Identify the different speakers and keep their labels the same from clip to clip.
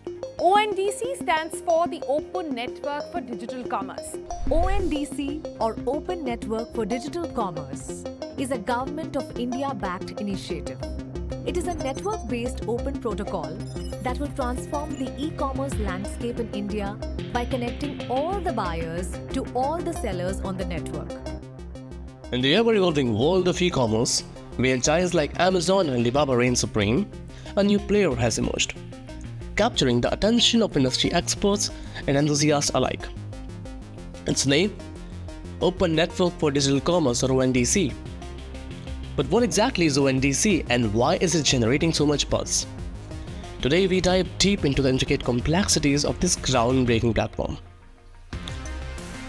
Speaker 1: ONDC stands for the Open Network for Digital Commerce.
Speaker 2: ONDC, or Open Network for Digital Commerce, is a Government of India-backed initiative. It is a network-based open protocol that will transform the e-commerce landscape in India by connecting all the buyers to all the sellers on the network.
Speaker 3: In the ever-evolving world of e-commerce, where giants like Amazon and Alibaba reign supreme, a new player has emerged, capturing the attention of industry experts and enthusiasts alike. Its name? Open Network for Digital Commerce, or ONDC. But what exactly is ONDC and why is it generating so much buzz? Today we dive deep into the intricate complexities of this groundbreaking platform.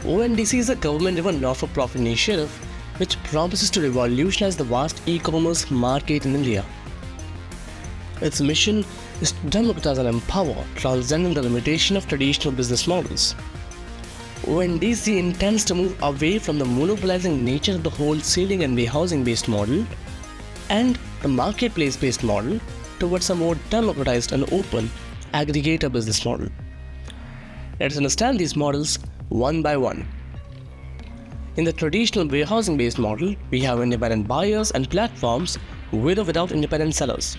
Speaker 3: ONDC is a government-driven not-for-profit initiative which promises to revolutionize the vast e-commerce market in India. Its mission is to democratize and empower, transcending the limitation of traditional business models. ONDC intends to move away from the monopolizing nature of the wholesaling and warehousing-based model and the marketplace-based model towards a more democratized and open aggregator business model. Let's understand these models one by one. In the traditional warehousing-based model, we have independent buyers and platforms with or without independent sellers.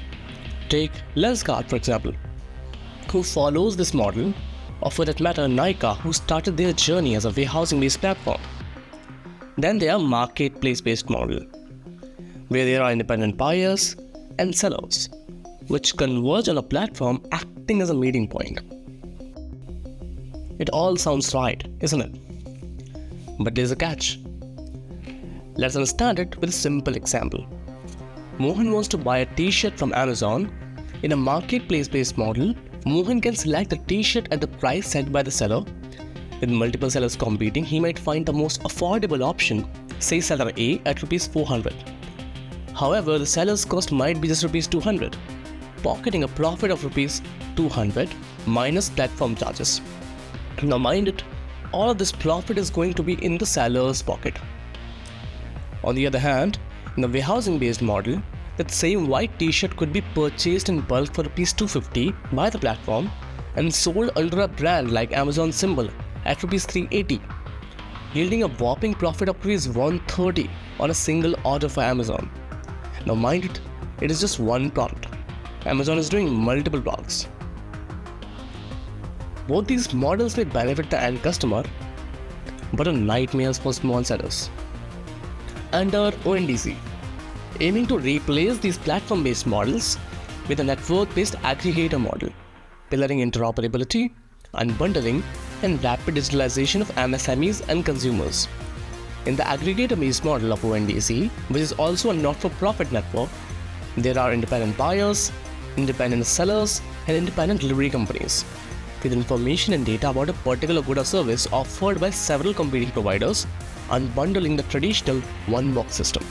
Speaker 3: Take Lenskart, for example, who follows this model, or for that matter Nykaa, who started their journey as a warehousing-based platform. Then there are marketplace-based model, where there are independent buyers and sellers, which converge on a platform acting as a meeting point. It all sounds right, isn't it? But there's a catch. Let's understand it with a simple example. Mohan wants to buy a t-shirt from Amazon. In a marketplace-based model, Mohan can select the t-shirt at the price set by the seller. With multiple sellers competing, he might find the most affordable option, say seller A, at Rs 400. However, the seller's cost might be just Rs 200, pocketing a profit of Rs 200 minus platform charges. Now mind it, all of this profit is going to be in the seller's pocket. On the other hand, in the warehousing-based model, that same white t-shirt could be purchased in bulk for Rs 250 by the platform and sold under a brand like Amazon symbol at Rs 380, yielding a whopping profit of Rs 130 on a single order for Amazon. Now mind it, it is just one product. Amazon is doing multiple products. Both these models may benefit the end customer, but are nightmares for small sellers. Under ONDC, aiming to replace these platform-based models with a network-based aggregator model, pillaring interoperability, unbundling, and rapid digitalization of MSMEs and consumers. In the aggregator-based model of ONDC, which is also a not-for-profit network, there are independent buyers, independent sellers, and independent delivery companies, with information and data about a particular good or service offered by several competing providers, unbundling the traditional one-box system.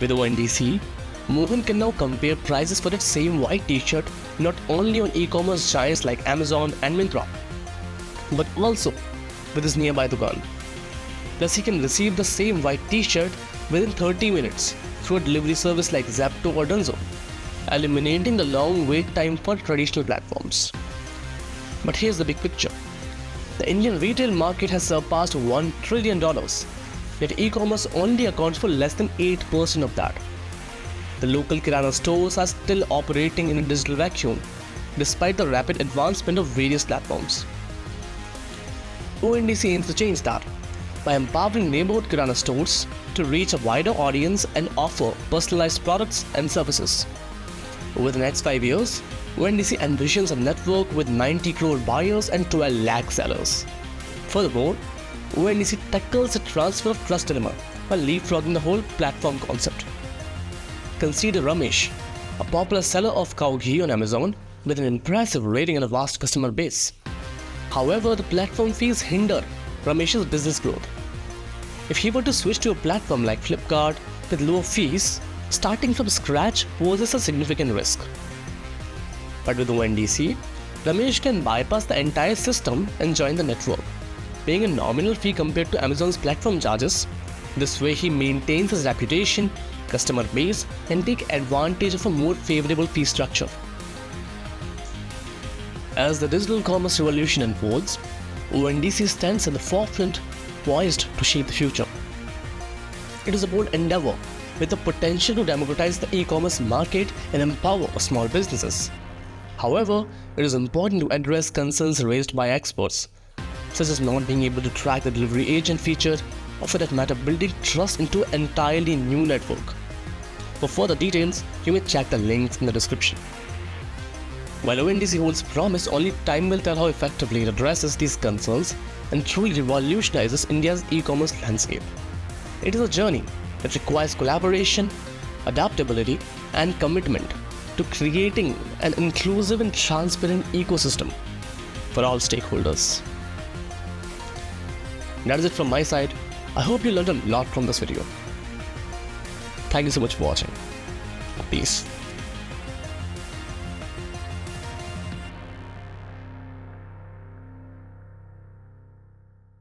Speaker 3: With ONDC, Mohan can now compare prices for that same white t-shirt not only on e-commerce giants like Amazon and Myntra, but also with his nearby dukaan. Plus, he can receive the same white t-shirt within 30 minutes through a delivery service like Zepto or Dunzo, eliminating the long wait time for traditional platforms. But here's the big picture. The Indian retail market has surpassed $1 trillion. Yet e-commerce only accounts for less than 8% of that. The local kirana stores are still operating in a digital vacuum, despite the rapid advancement of various platforms. ONDC aims to change that by empowering neighborhood kirana stores to reach a wider audience and offer personalized products and services. Over the next 5 years, ONDC envisions a network with 90 crore buyers and 12 lakh sellers. Furthermore, ONDC tackles the transfer of trust dilemma by leapfrogging the whole platform concept. Consider Ramesh, a popular seller of cow ghee on Amazon with an impressive rating and a vast customer base. However, the platform fees hinder Ramesh's business growth. If he were to switch to a platform like Flipkart with lower fees, starting from scratch poses a significant risk. But with ONDC, Ramesh can bypass the entire system and join the network, paying a nominal fee compared to Amazon's platform charges. This way he maintains his reputation, customer base, and take advantage of a more favorable fee structure. As the digital commerce revolution unfolds, ONDC stands at the forefront, poised to shape the future. It is a bold endeavor with the potential to democratize the e-commerce market and empower small businesses. However, it is important to address concerns raised by experts, such as not being able to track the delivery agent feature, or for that matter, building trust into an entirely new network. For further details, you may check the links in the description. While ONDC holds promise, only time will tell how effectively it addresses these concerns and truly revolutionizes India's e-commerce landscape. It is a journey that requires collaboration, adaptability, and commitment to creating an inclusive and transparent ecosystem for all stakeholders. That is it from my side. I hope you learned a lot from this video. Thank you so much for watching. Peace.